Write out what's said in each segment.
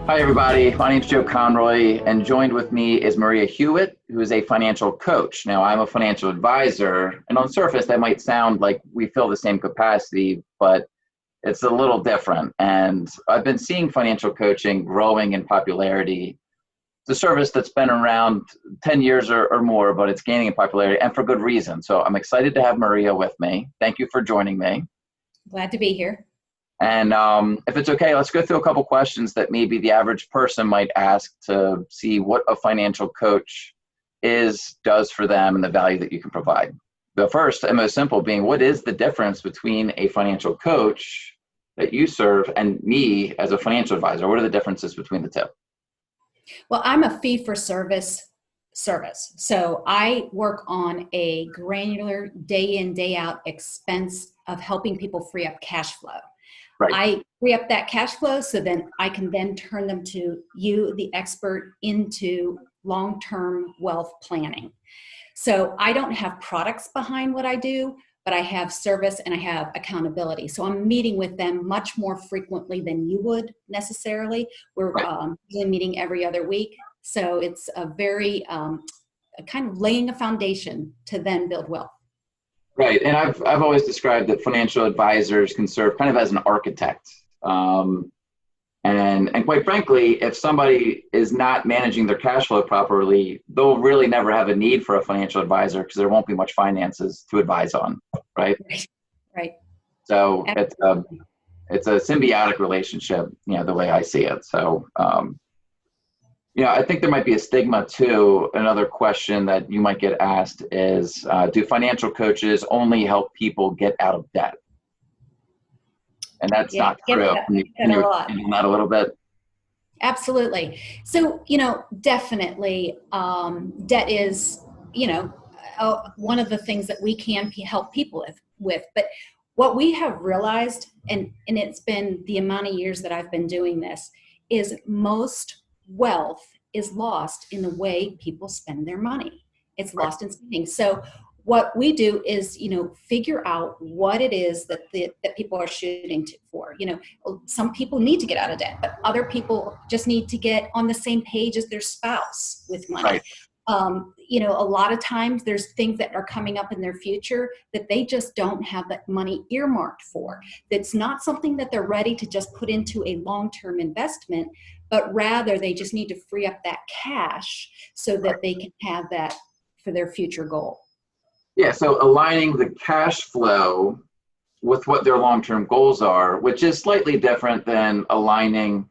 Hi, everybody. My name is Joe Conroy, and joined with me is Maria Hewitt, who is a financial coach. Now, I'm a financial advisor, and on the surface, that might sound like we fill the same capacity, but it's a little different. And I've been seeing financial coaching growing in popularity. It's a service that's been around 10 years or more, but it's gaining in popularity, and for good reason. So I'm excited to have Maria with me. Thank you for joining me. Glad to be here. And if it's okay, let's go through a couple questions that maybe the average person might ask to see what a financial coach does for them, and the value that you can provide. The first and most simple being, what is the difference between a financial coach that you serve and me as a financial advisor? What are the differences between the two? Well, I'm a fee-for-service service. So I work on a granular day in, day out expense of helping people free up cash flow. Right. I free up that cash flow so then I can then turn them to you, the expert, into long-term wealth planning. So I don't have products behind what I do, but I have service and I have accountability. So I'm meeting with them much more frequently than you would necessarily. We're usually meeting every other week. So it's a very kind of laying a foundation to then build wealth. Right, and I've always described that financial advisors can serve kind of as an architect. And quite frankly, if somebody is not managing their cash flow properly, they'll really never have a need for a financial advisor because there won't be much finances to advise on, right? Right. So it's a symbiotic relationship, the way I see it. So, I think there might be a stigma too. Another question that you might get asked is, do financial coaches only help people get out of debt? And that's not true. Can you explain that a little bit? Absolutely. So, definitely debt is, one of the things that we can help people with. But what we have realized, and it's been the amount of years that I've been doing this, is most wealth is lost in the way people spend their money. It's lost in spending. So what we do is, figure out what it is that people are shooting for. Some people need to get out of debt, but other people just need to get on the same page as their spouse with money. Right. A lot of times there's things that are coming up in their future that they just don't have that money earmarked for. That's not something that they're ready to just put into a long-term investment, but rather they just need to free up that cash so that they can have that for their future goal. Yeah, so aligning the cash flow with what their long-term goals are, which is slightly different than aligning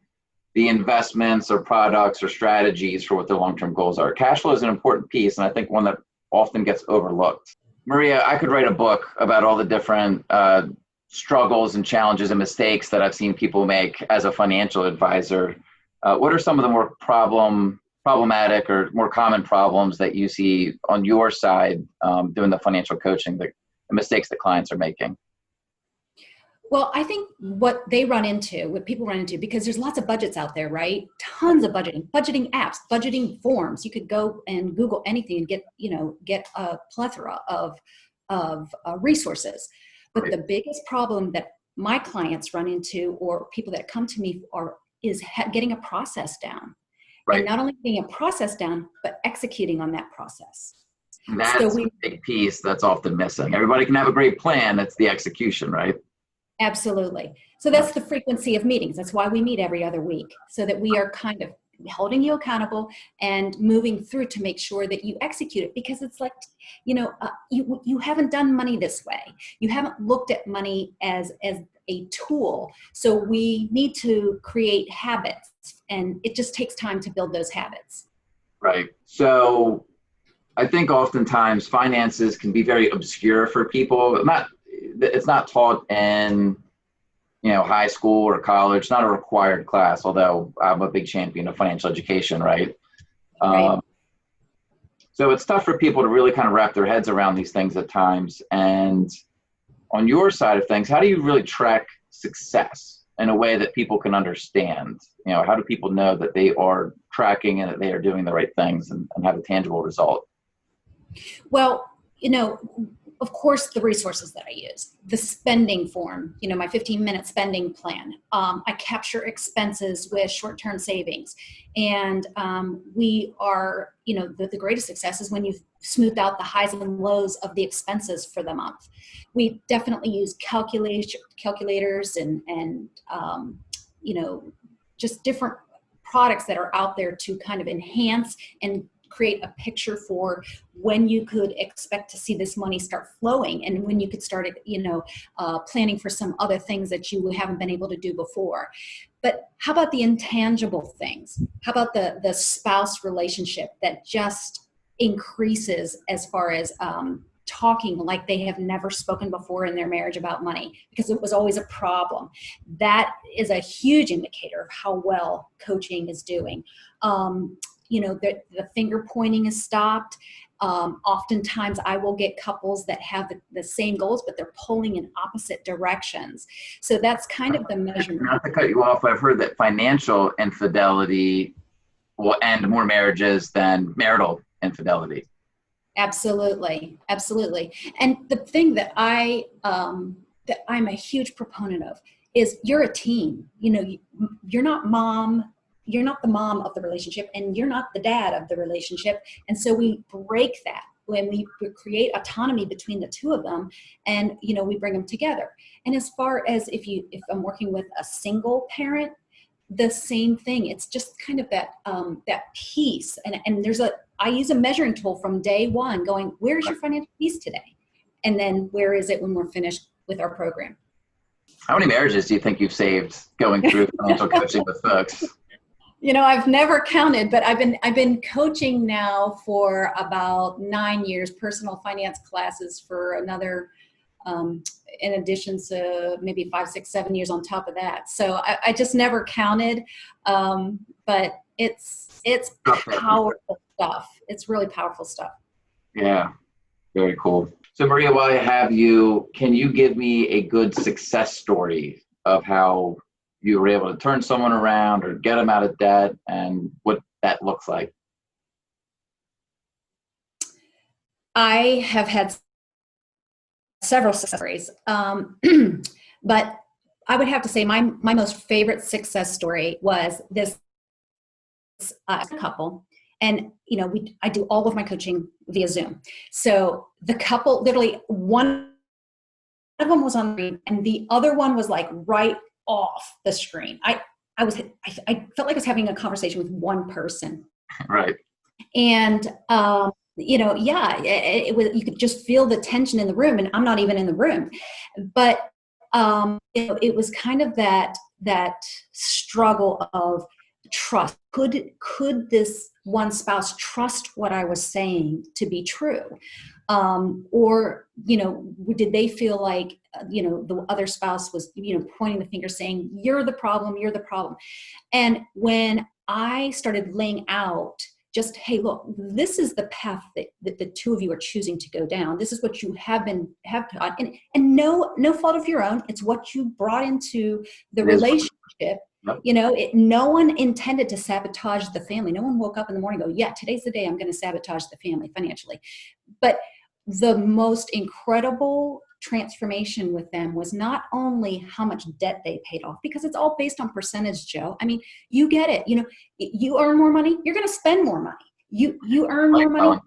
the investments or products or strategies for what their long-term goals are. Cash flow is an important piece, and I think one that often gets overlooked. Maria, I could write a book about all the different struggles and challenges and mistakes that I've seen people make as a financial advisor. What are some of the more problematic or more common problems that you see on your side doing the financial coaching, the mistakes that clients are making? Well, I think what people run into, because there's lots of budgets out there, right? Tons of budgeting apps, budgeting forms. You could go and Google anything and get a plethora of resources. But the biggest problem that my clients run into, or people that come to me, is getting a process down. Right. And not only getting a process down, but executing on that process. That's a big piece that's often missing. Everybody can have a great plan. It's the execution, right? Absolutely. So that's the frequency of meetings. That's why we meet every other week, so that we are kind of holding you accountable and moving through to make sure that you execute it. Because it's like, you haven't done money this way. You haven't looked at money as a tool. So we need to create habits, and it just takes time to build those habits. Right. So I think oftentimes finances can be very obscure for people. It's not taught in, high school or college. It's not a required class, although I'm a big champion of financial education, right? Right. So it's tough for people to really kind of wrap their heads around these things at times. And on your side of things, how do you really track success in a way that people can understand? How do people know that they are tracking and that they are doing the right things and have a tangible result? Well, of course, the resources that I use, the spending form, my 15-minute spending plan. I capture expenses with short-term savings. And we are, the greatest success is when you've smoothed out the highs and lows of the expenses for the month. We definitely use calculators and just different products that are out there to kind of enhance and create a picture for when you could expect to see this money start flowing, and when you could start, planning for some other things that you haven't been able to do before. But how about the intangible things? How about the spouse relationship that just increases as far as talking like they have never spoken before in their marriage about money, because it was always a problem? That is a huge indicator of how well coaching is doing. The finger pointing is stopped. Oftentimes I will get couples that have the same goals, but they're pulling in opposite directions. So that's kind of the measurement. Not to cut you off, I've heard that financial infidelity will end more marriages than marital infidelity. Absolutely. Absolutely. And the thing that I'm a huge proponent of is you're a team. You're not you're not the mom of the relationship, and you're not the dad of the relationship. And so we break that when we create autonomy between the two of them, and we bring them together. And as far as if I'm working with a single parent, the same thing. It's just kind of that piece. And I use a measuring tool from day one, going, where's your financial piece today? And then where is it when we're finished with our program? How many marriages do you think you've saved going through financial coaching with folks? I've never counted, but I've been coaching now for about 9 years, personal finance classes for another, in addition to maybe 5, 6, 7 years on top of that. So I just never counted, but it's powerful stuff. It's really powerful stuff. Yeah, very cool. So Maria, while I have you, can you give me a good success story of how you were able to turn someone around or get them out of debt, and what that looks like? I have had several success stories, but I would have to say my most favorite success story was this couple. And I do all of my coaching via Zoom. So the couple, literally, one of them was on the screen, and the other one was like right off the screen. I felt like I was having a conversation with one person. Right. And it was, you could just feel the tension in the room, and I'm not even in the room. But it was kind of that struggle of trust. Could this one spouse trust what I was saying to be true? Or did they feel like, the other spouse was, pointing the finger saying, you're the problem. And when I started laying out just, hey, look, this is the path that the two of you are choosing to go down. This is what you have taught, and no fault of your own. It's what you brought into the relationship. Yep. No one intended to sabotage the family. No one woke up in the morning and go, yeah, today's the day I'm going to sabotage the family financially. But the most incredible transformation with them was not only how much debt they paid off, because it's all based on percentage, Joe. I mean, you get it. You earn more money, you're going to spend more money. You earn more money.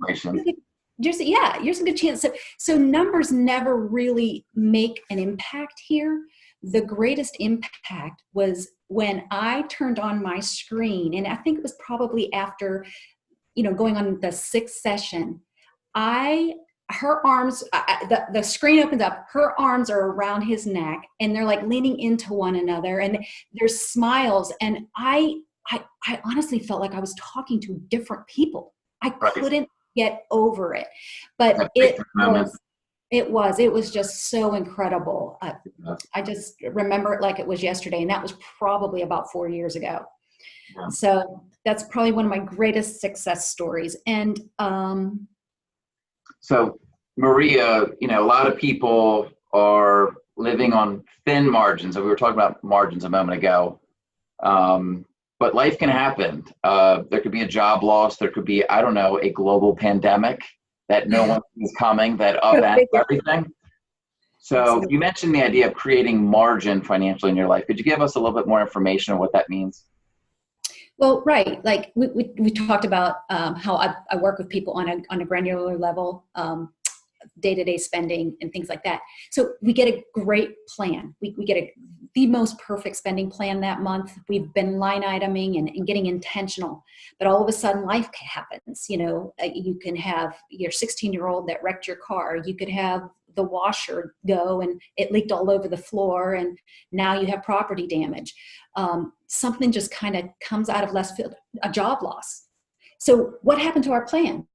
There's a good chance. So numbers never really make an impact here. The greatest impact was when I turned on my screen, and I think it was probably after, going on the 6th session, her arms, the screen opens up, her arms are around his neck, and they're like leaning into one another, and there's smiles. And I honestly felt like I was talking to different people. I couldn't get over it, but it was just so incredible. I just remember it like it was yesterday, and that was probably about 4 years ago. Yeah. So that's probably one of my greatest success stories. And so Maria, a lot of people are living on thin margins, and we were talking about margins a moment ago. But life can happen. There could be a job loss. There could be, a global pandemic. that no one is coming, that upends everything. So Absolutely. you mentioned the idea of creating margin financially in your life. Could you give us a little bit more information on what that means? Well, right. Like we talked about how I work with people on a granular level, day-to-day spending and things like that. So we get a great plan. We get the most perfect spending plan that month. We've been line iteming and getting intentional, but all of a sudden life happens. You know, you can have your 16-year-old that wrecked your car. You could have the washer go and it leaked all over the floor, and now you have property damage. Something just kind of comes out of left field, a job loss. So what happened to our plan?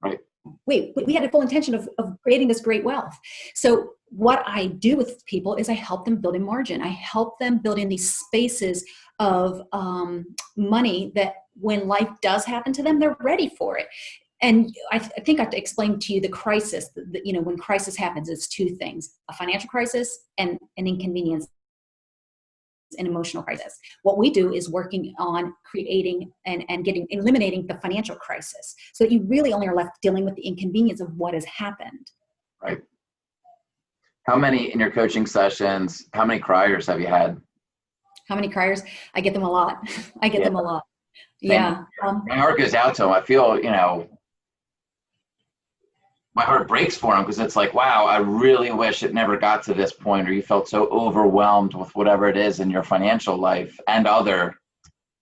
Right. We had a full intention of creating this great wealth. So what I do with people is I help them build in margin. I help them build in these spaces of money that when life does happen to them, they're ready for it. And I think I have to explain to you the crisis. You know, when crisis happens, it's two things: a financial crisis and an inconvenience, an emotional crisis. What we do is working on creating and eliminating the financial crisis, so that you really only are left dealing with the inconvenience of what has happened. Right. How many in your coaching sessions, how many criers have you had? How many criers? I get them a lot. I get them a lot. Same. Yeah. My heart goes out to them. I feel, you know, my heart breaks for them, because it's like, wow, I really wish it never got to this point, or you felt so overwhelmed with whatever it is in your financial life and other,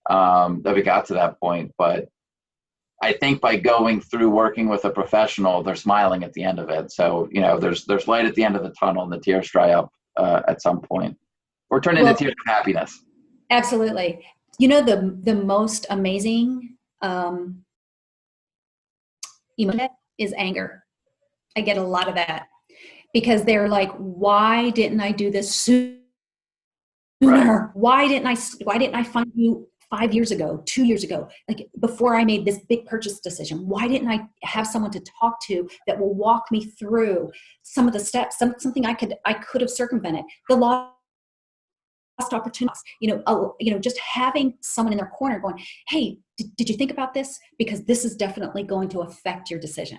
that we got to that point. But I think by going through working with a professional, they're smiling at the end of it. So, you know, there's light at the end of the tunnel, and the tears dry up at some point, or turn into tears of happiness. Absolutely. You know, the most amazing emotion is anger. I get a lot of that, because they're like, why didn't I do this sooner? Right. Why didn't I find you 5 years ago, 2 years ago, like before I made this big purchase decision? Why didn't I have someone to talk to that will walk me through some of the steps, something I could have circumvented, the lost opportunities, just having someone in their corner going, hey, did you think about this? Because this is definitely going to affect your decision.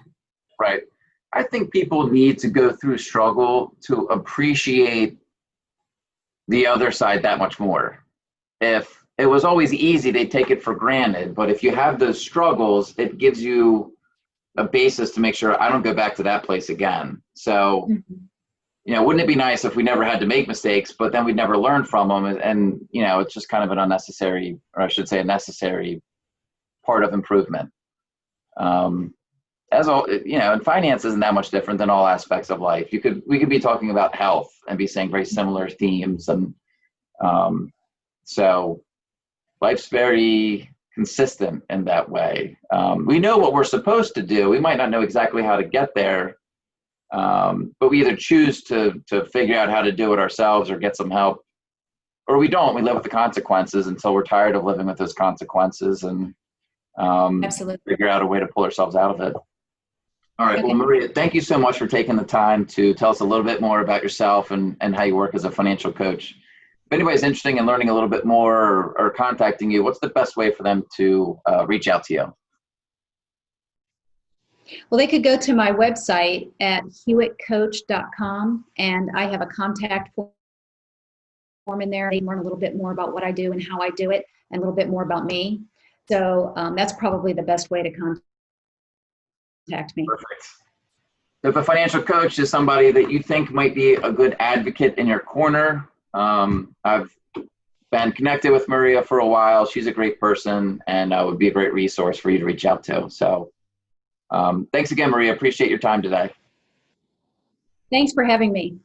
Right. I think people need to go through struggle to appreciate the other side that much more. If it was always easy, they'd take it for granted. But if you have those struggles, it gives you a basis to make sure I don't go back to that place again. So, you know, wouldn't it be nice if we never had to make mistakes, but then we'd never learn from them? And you know, it's just kind of an unnecessary, or I should say a necessary part of improvement. As all, you know, and finance isn't that much different than all aspects of life. We could be talking about health and be saying very similar themes. And so life's very consistent in that way. We know what we're supposed to do. We might not know exactly how to get there, but we either choose to figure out how to do it ourselves or get some help, or we don't. We live with the consequences until we're tired of living with those consequences, and Absolutely. figure out a way to pull ourselves out of it. All right. Well, Maria, thank you so much for taking the time to tell us a little bit more about yourself and how you work as a financial coach. If anybody's interested in learning a little bit more or contacting you, what's the best way for them to reach out to you? Well, they could go to my website at hewittcoach.com, and I have a contact form in there. They learn a little bit more about what I do and how I do it, and a little bit more about me. So that's probably the best way to contact me. Perfect. If a financial coach is somebody that you think might be a good advocate in your corner, I've been connected with Maria for a while. She's a great person, and would be a great resource for you to reach out to. So thanks again, Maria. Appreciate your time today. Thanks for having me.